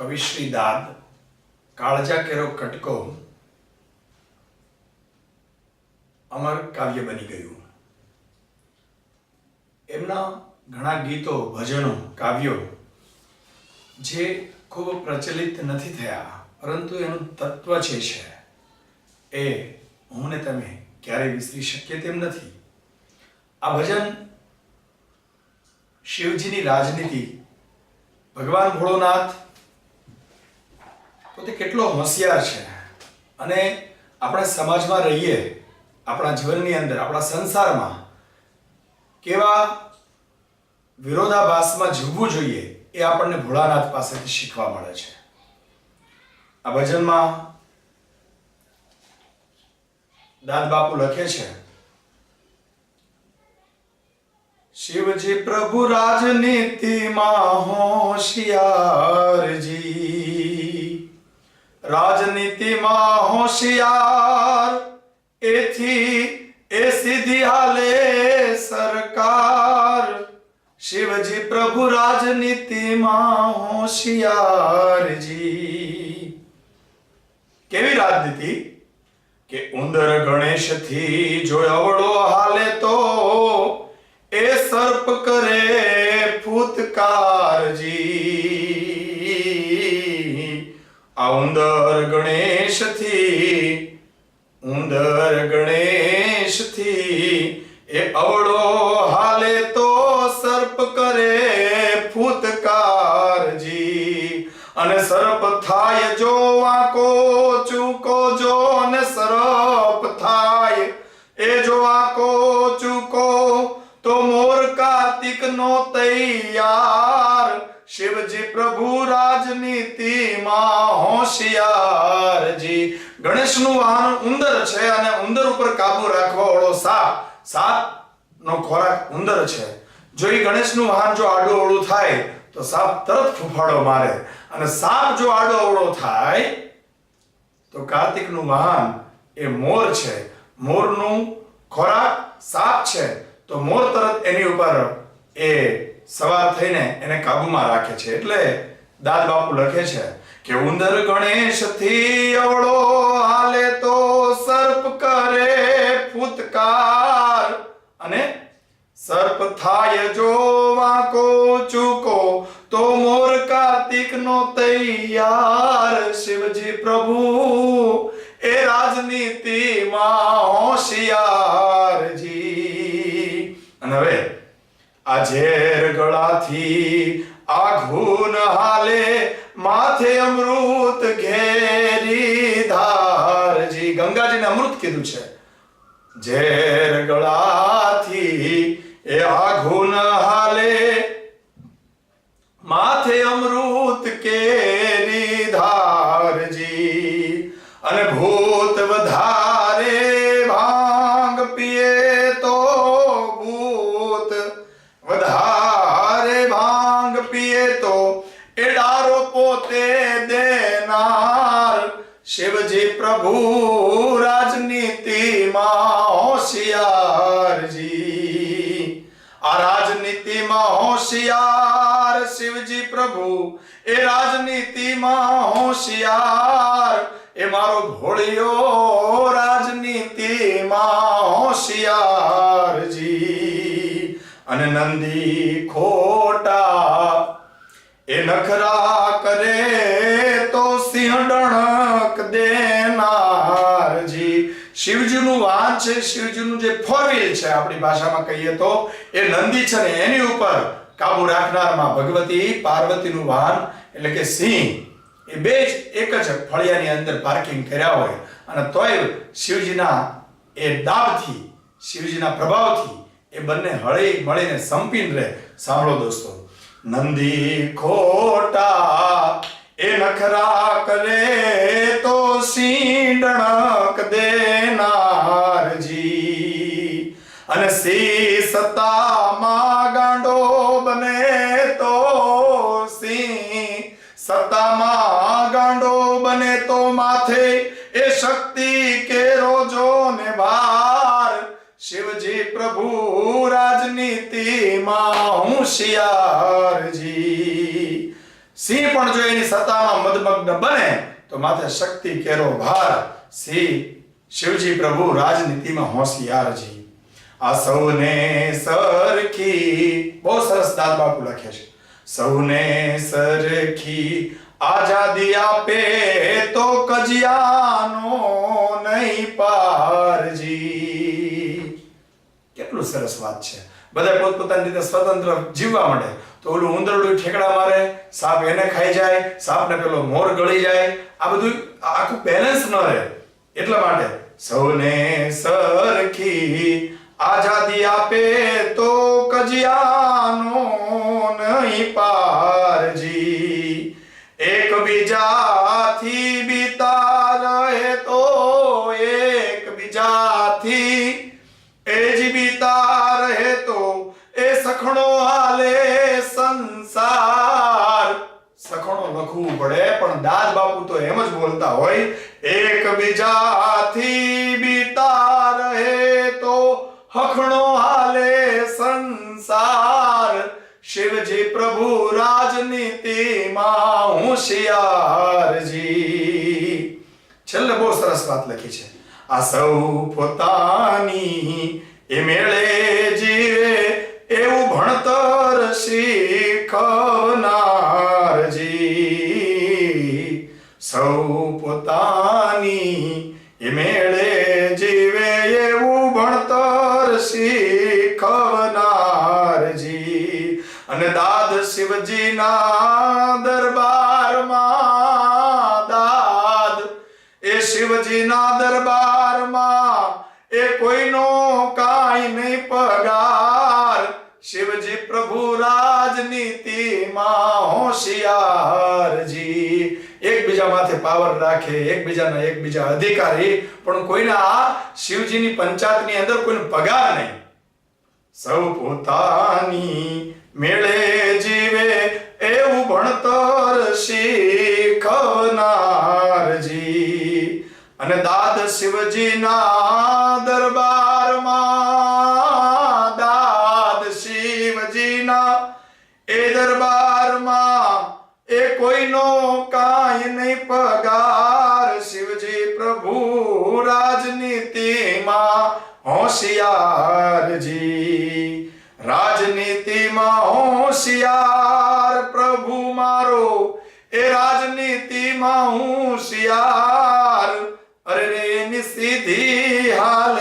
કવિશ્રી દાદ કાળજા કેરો કટકો અમર કાવ્ય બની ગયું. એમના ઘણા ગીતો, ભજનો, કાવ્યો જે ખૂબ પ્રચલિત નથી થયા, પરંતુ એનું તત્વ છે એ હું ને તમે ક્યારેય વિસરી શકીએ તેમ નથી. આ ભજન શિવજીની રાજનીતિ, ભગવાન ભોળોનાથ પોતે કેટલો હોશિયાર છે અને આપણે સમાજમાં રહીએ, આપણા જીવનની અંદર, આપણા સંસારમાં કેવા વિરોધાભાસમાં જીવવું જોઈએ એ આપણને ભોળાનાથ પાસેથી શીખવા મળે છે. આ ભજનમાં દાદ બાપુ લખે છે, શિવજી પ્રભુ રાજનીતિમાં હોશિયારજી, રાજનીતિમાં હોશિયાર, એથી એ સીધી હાલે સરકાર. શિવજી પ્રભુ રાજનીતિમાં હોશિયારજી. કેવી રાજનીતિ કે ઉંદર ગણેશ થી જો અવળો હાલે તો એ સર્પ કરે ફૂતકારજી. આ ઉંદર ગણેશ થી એ અવળો હાલે તો સર્પ કરે ફૂતકારજી. અને સર્પ થાય જો વાંકો ચૂકો, જો ને સર્પ થાય એ જો વાંકો ચૂકો તો મોર કાર્તિક નો તૈયાર. શિવજી પ્રભુ રાજનીતિમાં હોશિયારજી. ગણેશનું વાહન ઉંદર છે અને ઉંદર ઉપર કાબુ રાખવા વાળો સાપ, સાપ નો ખોરાક ઉંદર છે. જો એ ગણેશનું વાહન જો આડું અવળું થાય તો સાપ તરત ફૂફાડો મારે, અને સાપ જો આડો અવળો થાય તો કાર્તિકનું વાહન એ મોર છે. મોરનું ખોરાક સાપ છે તો મોર તરત એની ઉપર એ સવાર થઈને એને કાબુમાં રાખે છે. એટલે દાદ બાપુ લખે છે કે ઉંદર ગણેશ થી અવળો હાલે તો સર્પ કરે ફૂતકાર. અને સર્પ થાય જો વાંકો ચૂકો તો મોર કાર્તિક નો તૈયાર. શિવજી પ્રભુ એ રાજનીતિમાં હોશિયારજી. અને હવે આ ઝેર ગળાથી આઘુન હાલે, માથે અમૃત ઘેરી ધારજી. ગંગાજીને અમૃત કીધું છે. ઝેર ગળાથી એ આઘુન હાલે, માથે અમૃત કેરી ધારજી. અને ભૂત વધારે ભાંગ પીએ તો, ભૂત વધારે ભાંગ પીએ તો એ ડારો પોતે દેનાર. શિવજી પ્રભુ રાજનીતિમાં હોશિયારજી. આ રાજનીતિમાં હોશિયાર શિવજી પ્રભુ એ રાજનીતિમાં હોશિયાર. એ મારો ભોળિયો રાજનીતિમાં હોશિયારજી. અને નંદી ખોટા એ નખરા કરે તો સિંહ ડણક દેનારજી. શિવજીનું વાહન છે, શિવજીનું જે ફોર વ્હીલ છે, આપણી ભાષામાં કહીએ તો એ નંદી છે ને એની ઉપર કાબુ રાખનારમાં ભગવતી પાર્વતીનું વાહન એટલે કે સિંહ. એ બે જ એક જ ફળિયાની અંદર પાર્કિંગ કર્યા હોય અને તોય શિવજીના એ દાબથી, શિવજીના પ્રભાવથી એ બંને હળી મળીને સંપીને રહે. સાંભળો દોસ્તો, નંદી ખોટા એ નખરા કરે તો સિંહ ડણક દેનારજી. અને સિંહ સત્તામાં ગાંડો બને તો, સિંહ સત્તામાં ગાંડો બને તો માથે એ શક્તિ કેરો જો ને ભાર. શિવજી પ્રભુ રાજનીતિમાં હોશિયારજી. સિંહ પણ જો એની સત્તામાં મદમગ્ન બને તો માથે શક્તિ કેરો ભાર. શિવજી પ્રભુ રાજનીતિમાં હોશિયારજી. આ સૌને સરખી, બહુ સરસ દાદ બાપુ લખે છે, સૌને સરખી આઝાદી આપે તો કજિયાનો નહીં પારજી. કેટલું સરસ વાત છે. બધા પોતપોતાની રીતે સ્વતંત્ર જીવવા માંડે તો ઓલું ઉંદરડું ઠેકડા મારે, સાપ એને ખાઈ જાય, સાપને પેલો મોર ગળી જાય, આ બધું આખું બેલેન્સ ન રહે. એટલા માટે સૌને સરખી આઝાદી આપે તો કજિયાનો નહીં પારજી. એકબીજાથી બીતા રહે તો એકબીજાથી એ જ બીતા રહે તો એ સખણો હાલે સંસાર. સખણો લખવું પડે પણ દાદ બાપુ તો એમ જ બોલતા હોય, એકબીજાથી બીતા રહે તો હખણો હાલે સંસાર. શિવજી પ્રભુ રાજનીતિમાં હોશિયારજી. છેલ્લે બહુ સરસ વાત લખી છે, આ સૌ પોતાની એ મેળે જીવે એવું ભણતર શીખવનારજી. સૌ પોતાની એ મેળે જીવે એવું ભણતર શીખવનારજી. અને દાદ શિવજીના દરબારમાં, દાદ એ શિવજીના દરબારમાં એ કોઈનો કાંઈ નહીં પગાર. શિવજી પ્રભુ રાજનીતિમાં હોશિયારજી. એકબીજા માથે પાવર રાખે, એકબીજા અધિકારી, પણ કોઈના શિવજીની પંચાયતની અંદર કોઈનો પગાર નહીં. સૌ પોતાની મેળે જીવે એવું ભણતર શીખવનારજી. અને દાદ શિવજીના દરબારમાં, દાદ શિવજીના એ દરબારમાં એ કોઈનો કાંઈ નહીં પગાર. શિવજી પ્રભુ રાજનીતિમાં હોશિયારજી. રાજનીતિમાં હોશિયાર પ્રભુ મારો એ રાજનીતિમાં હોશિયાર. અરે એની સીધી હાલે